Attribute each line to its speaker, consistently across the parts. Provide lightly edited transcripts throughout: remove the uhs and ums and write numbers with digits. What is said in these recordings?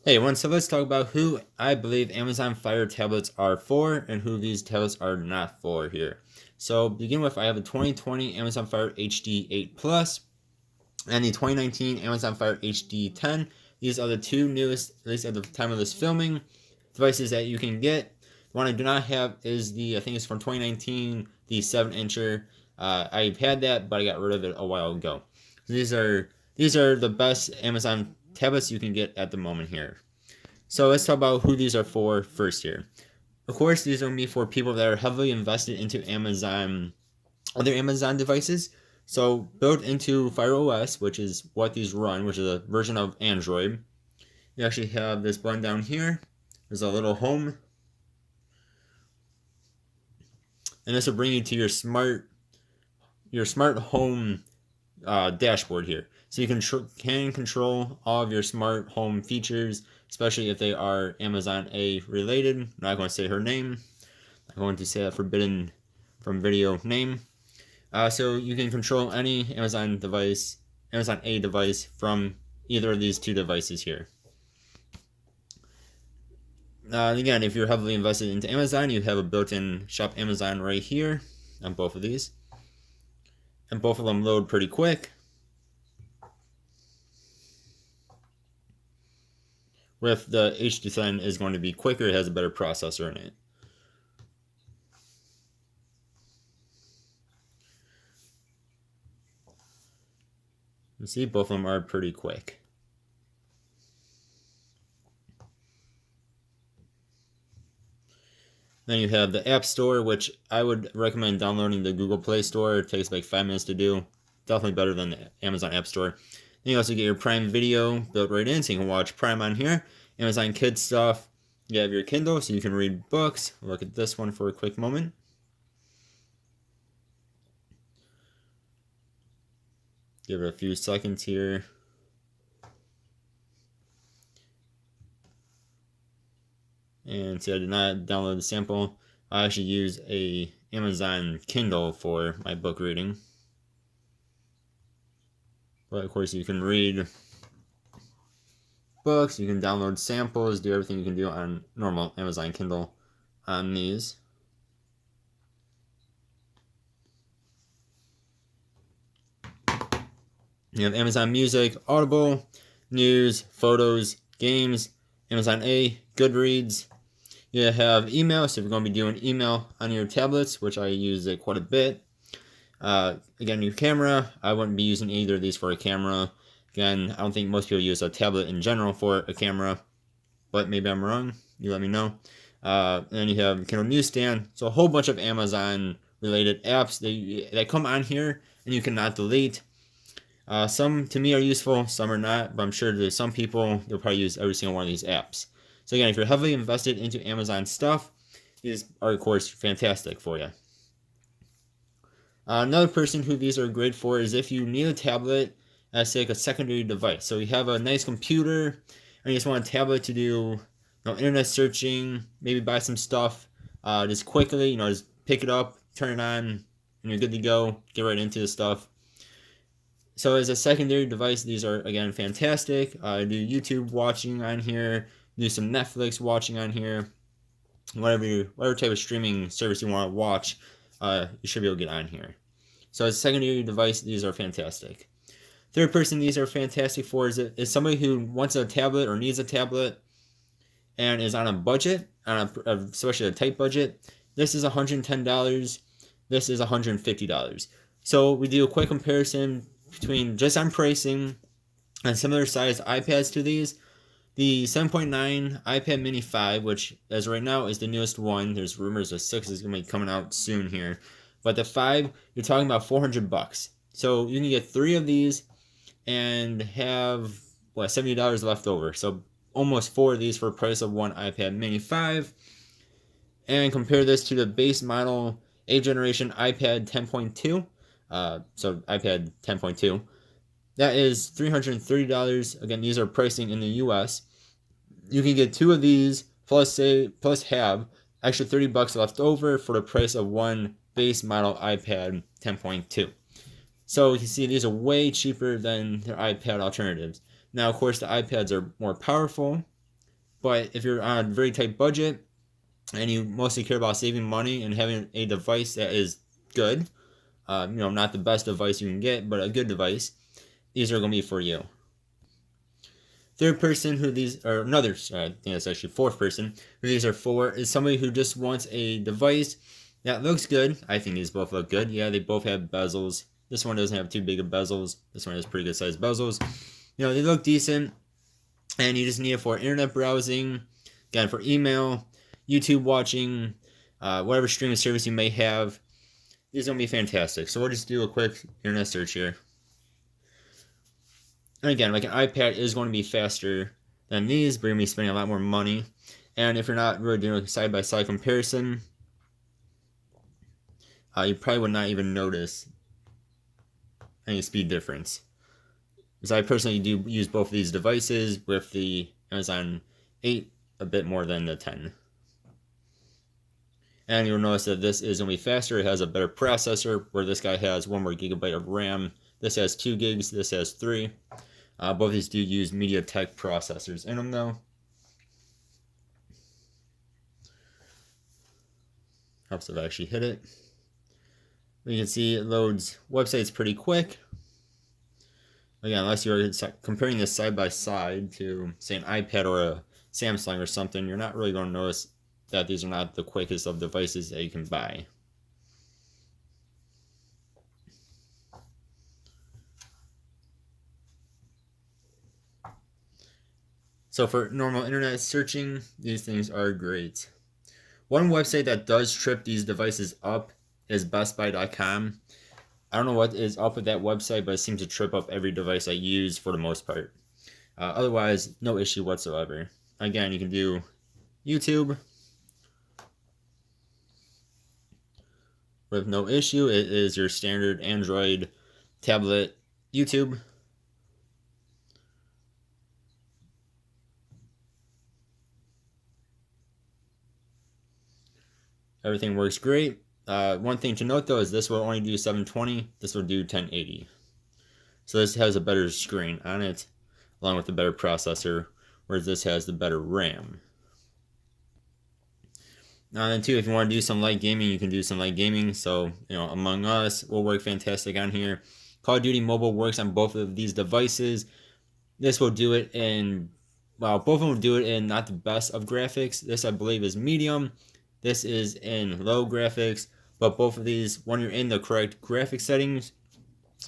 Speaker 1: Hey, everyone, so let's talk about who I believe Amazon Fire tablets are for and who these tablets are not for here. So, begin with, I have the 2020 Amazon Fire HD 8 Plus and the 2019 Amazon Fire HD 10. These are the two newest, at least at the time of this filming, devices that you can get. The one I do not have is I think it's from 2019, the 7-incher. I've had that, but I got rid of it a while ago. So these are the best Amazon tablets you can get at the moment here. So let's talk about who these are for first here. Of course, these are going to be for people that are heavily invested into other Amazon devices. So built into Fire OS, which is what these run, which is a version of Android. You actually have this button down here. There's a little home, and this will bring you to your smart home dashboard here. So you can control all of your smart home features, especially if they are Amazon A related. I'm not going to say her name. I'm going to say a forbidden from video name. So you can control any Amazon A device from either of these two devices here. Again, if you're heavily invested into Amazon, you have a built-in Shop Amazon right here on both of these. And both of them load pretty quick. With the HD10 is going to be quicker, it has a better processor in it. You see, both of them are pretty quick. Then you have the App Store, which I would recommend downloading the Google Play Store. It takes like 5 minutes to do. Definitely better than the Amazon App Store. Then you also get your Prime Video built right in, so you can watch Prime on here. Amazon Kids stuff. You have your Kindle, so you can read books. Look at this one for a quick moment. Give it a few seconds here. And see, I did not download the sample. I actually use a Amazon Kindle for my book reading. But of course, you can read books, you can download samples, do everything you can do on normal Amazon Kindle on these. You have Amazon Music, Audible, News, Photos, Games, Amazon A, Goodreads. You have email, so if you're going to be doing email on your tablets, which I use it quite a bit. Again, your camera, I wouldn't be using either of these for a camera. Again, I don't think most people use a tablet in general for a camera, but maybe I'm wrong. You let me know. And then you have Kindle Newsstand. So a whole bunch of Amazon related apps that come on here and you cannot delete. Some to me are useful, some are not, but I'm sure there's some people they'll probably use every single one of these apps. So again, if you're heavily invested into Amazon stuff, these are of course fantastic for you. Another person who these are great for is if you need a tablet as like a secondary device. So you have a nice computer and you just want a tablet to do internet searching, maybe buy some stuff just quickly, just pick it up, turn it on, and you're good to go, get right into the stuff. So as a secondary device, these are, again, fantastic. Do YouTube watching on here, do some Netflix watching on here, whatever type of streaming service you want to watch, you should be able to get on here. So as a secondary device, these are fantastic. Third person these are fantastic for is somebody who wants a tablet or needs a tablet and is on a budget, especially a tight budget. This is $110. This is $150. So we do a quick comparison between just on pricing and similar sized iPads to these. The 7.9 iPad Mini 5, which as right now is the newest one. There's rumors the 6 is going to be coming out soon here. But the 5, you're talking about $400. So you can get 3 of these and have $70 left over. So almost 4 of these for the price of one iPad Mini 5. And compare this to the base model 8th generation iPad 10.2. So iPad 10.2. That is $330. Again, these are pricing in the US. You can get 2 of these plus have extra $30 left over for the price of one base model iPad 10.2. So you see, these are way cheaper than their iPad alternatives. Now, of course, the iPads are more powerful. But if you're on a very tight budget and you mostly care about saving money and having a device that is good, not the best device you can get, but a good device, these are going to be for you. Third person who these are another, I think that's actually fourth person who these are for is somebody who just wants a device that looks good. I think these both look good. Yeah, they both have bezels. This one doesn't have too big of bezels. This one has pretty good sized bezels. They look decent, and you just need it for internet browsing, again, for email, YouTube watching, whatever streaming service you may have. These are going to be fantastic. So we'll just do a quick internet search here. And again, like an iPad is going to be faster than these, but you're going to be spending a lot more money. And if you're not really doing a side-by-side comparison, you probably would not even notice any speed difference. Because I personally do use both of these devices with the Amazon 8 a bit more than the 10. And you'll notice that this is going to be faster. It has a better processor, where this guy has 1 more gigabyte of RAM. This has 2 gigs, this has 3. Both of these do use MediaTek processors in them, though. Helps if I actually hit it. You can see it loads websites pretty quick. Again, unless you're comparing this side by side to, say, an iPad or a Samsung or something, you're not really going to notice that these are not the quickest of devices that you can buy. So for normal internet searching, these things are great. One website that does trip these devices up is bestbuy.com. I don't know what is up with that website, but it seems to trip up every device I use for the most part. Otherwise, no issue whatsoever. Again, you can do YouTube with no issue. It is your standard Android tablet YouTube. Everything works great. One thing to note though is this will only do 720. This will do 1080. So this has a better screen on it, along with the better processor, whereas this has the better RAM. Now then too, if you want to do some light gaming, you can do some light gaming. So, Among Us will work fantastic on here. Call of Duty Mobile works on both of these devices. This will do it in, both of them will do it in not the best of graphics. This I believe is medium. This is in low graphics, but both of these, when you're in the correct graphic settings,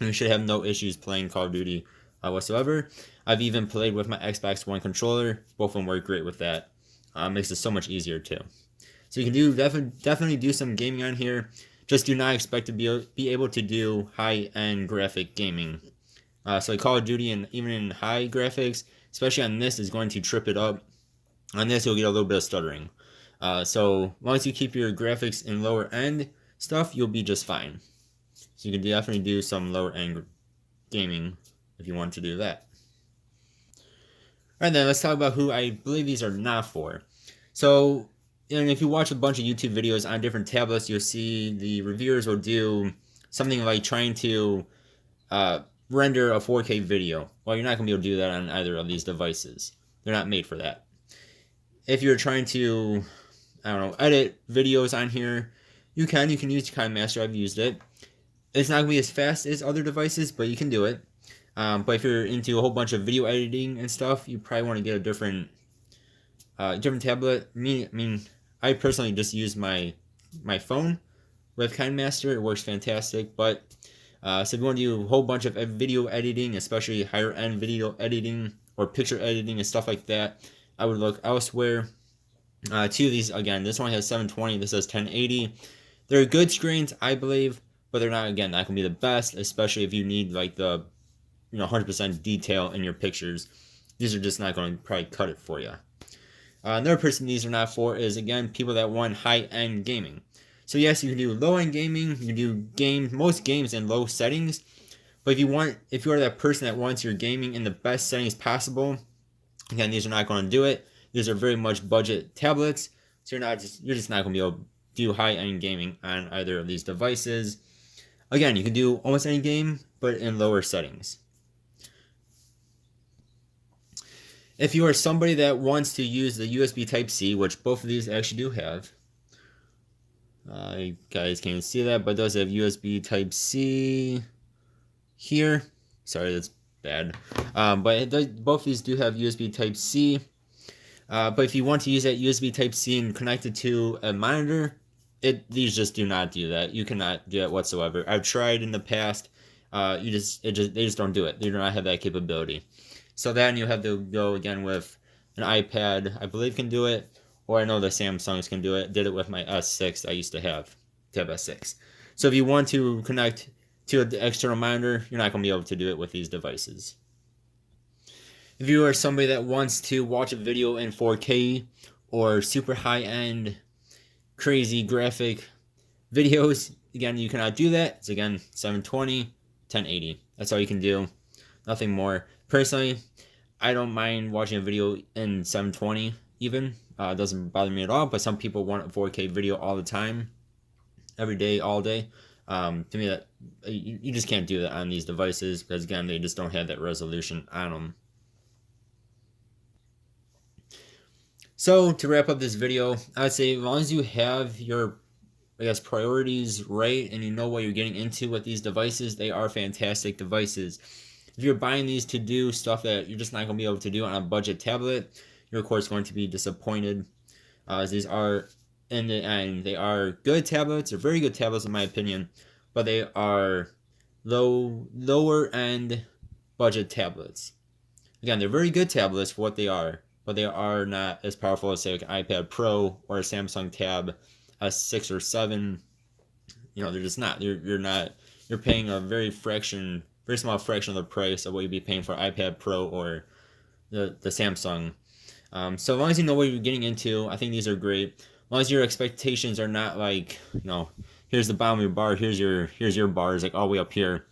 Speaker 1: you should have no issues playing Call of Duty whatsoever. I've even played with my Xbox One controller. Both of them work great with that. Makes it so much easier too. So you can do definitely do some gaming on here. Just do not expect to be able to do high-end graphic gaming. So like Call of Duty, and even in high graphics, especially on this, is going to trip it up. On this, you'll get a little bit of stuttering. So once you keep your graphics in lower end stuff, you'll be just fine. So you can definitely do some lower end gaming if you want to do that. Alright then, let's talk about who I believe these are not for. So, if you watch a bunch of YouTube videos on different tablets, you'll see the reviewers will do something like trying to render a 4K video. Well, you're not going to be able to do that on either of these devices. They're not made for that. If you're trying to, edit videos on here, you can use KineMaster. I've used it. It's not going to be as fast as other devices, but you can do it. But if you're into a whole bunch of video editing and stuff, you probably want to get a different tablet. I personally just use my phone with KineMaster. It works fantastic. But so if you want to do a whole bunch of video editing, especially higher end video editing or picture editing and stuff like that, I would look elsewhere. Two of these, again, this one has 720, this has 1080. They're good screens, I believe, but they're not going to be the best, especially if you need like the 100% detail in your pictures. These are just not going to probably cut it for you. Another person these are not for is, again, people that want high-end gaming. So yes, you can do low-end gaming, you can do most games in low settings, but if you are that person that wants your gaming in the best settings possible, again, these are not going to do it. These are very much budget tablets, so you're just not going to be able to do high-end gaming on either of these devices. Again, you can do almost any game, but in lower settings. If you are somebody that wants to use the USB Type-C, which both of these actually do have, you guys can't see that, but it does have USB Type-C here. Sorry, that's bad. But both of these do have USB Type-C. But if you want to use that USB Type-C and connect it to a monitor, these just do not do that. You cannot do that whatsoever. I've tried in the past. They just don't do it. They do not have that capability. So then you have to go again with an iPad. I believe can do it, or I know the Samsungs can do it. Did it with my S6 I used to have, Tab S6. So if you want to connect to an external monitor, you're not going to be able to do it with these devices. If you are somebody that wants to watch a video in 4K or super high-end, crazy graphic videos, again, you cannot do that. It's again 720, 1080. That's all you can do. Nothing more. Personally, I don't mind watching a video in 720 even. It doesn't bother me at all, but some people want a 4K video all the time, every day, all day. To me, that you just can't do that on these devices because, again, they just don't have that resolution on them. So, to wrap up this video, I'd say as long as you have your, priorities right and you know what you're getting into with these devices, they are fantastic devices. If you're buying these to do stuff that you're just not going to be able to do on a budget tablet, you're of course going to be disappointed. As these are, in the end, they are good tablets. They're very good tablets in my opinion, but they are lower end budget tablets. Again, they're very good tablets for what they are, but they are not as powerful as, say, like an iPad Pro or a Samsung Tab S6 or 7. They're just not. You're paying a very small fraction of the price of what you'd be paying for iPad Pro or the Samsung. So as long as you know what you're getting into, I think these are great. As long as your expectations are not like, here's the bottom of your bar, here's your bars, like all the way up here.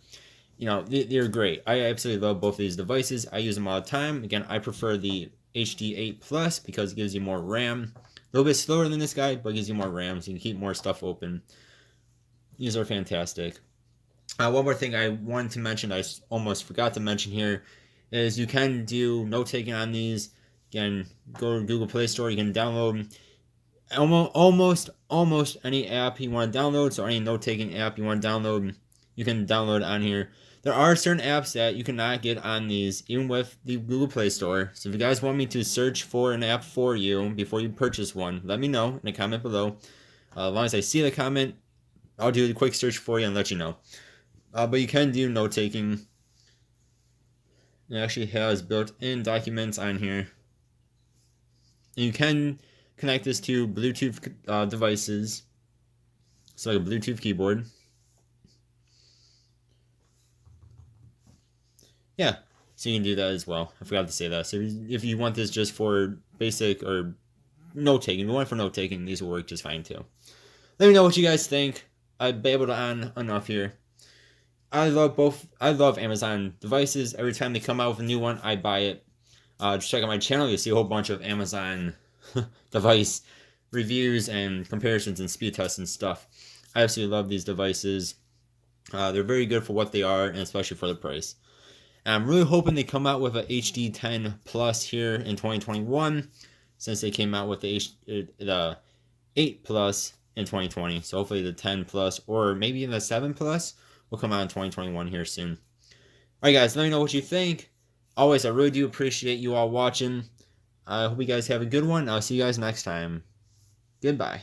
Speaker 1: They're great. I absolutely love both of these devices. I use them all the time. Again, I prefer the HD8 Plus because it gives you more RAM. A little bit slower than this guy, but it gives you more RAM, so you can keep more stuff open. These are fantastic. One more thing I wanted to mention, I almost forgot to mention here, is you can do note-taking on these. Again, go to Google Play Store. You can download almost any app you want to download. So any note-taking app you want to download, you can download on here. There are certain apps that you cannot get on these, even with the Google Play Store. So if you guys want me to search for an app for you before you purchase one, let me know in the comment below. As long as I see the comment, I'll do a quick search for you and let you know. But you can do note-taking. It actually has built-in documents on here. And you can connect this to Bluetooth devices. So like a Bluetooth keyboard. Yeah, so you can do that as well. I forgot to say that. So if you want this just for basic or note-taking, if you want it for note-taking, these will work just fine too. Let me know what you guys think. I've been able to on enough here. I love Amazon devices. Every time they come out with a new one, I buy it. Just check out my channel. You'll see a whole bunch of Amazon device reviews and comparisons and speed tests and stuff. I absolutely love these devices. They're very good for what they are, and especially for the price. And I'm really hoping they come out with a HD10 Plus here in 2021, since they came out with the 8 Plus in 2020. So hopefully the 10 Plus or maybe even the 7 Plus will come out in 2021 here soon. Alright guys, let me know what you think. Always, I really do appreciate you all watching. I hope you guys have a good one. I'll see you guys next time. Goodbye.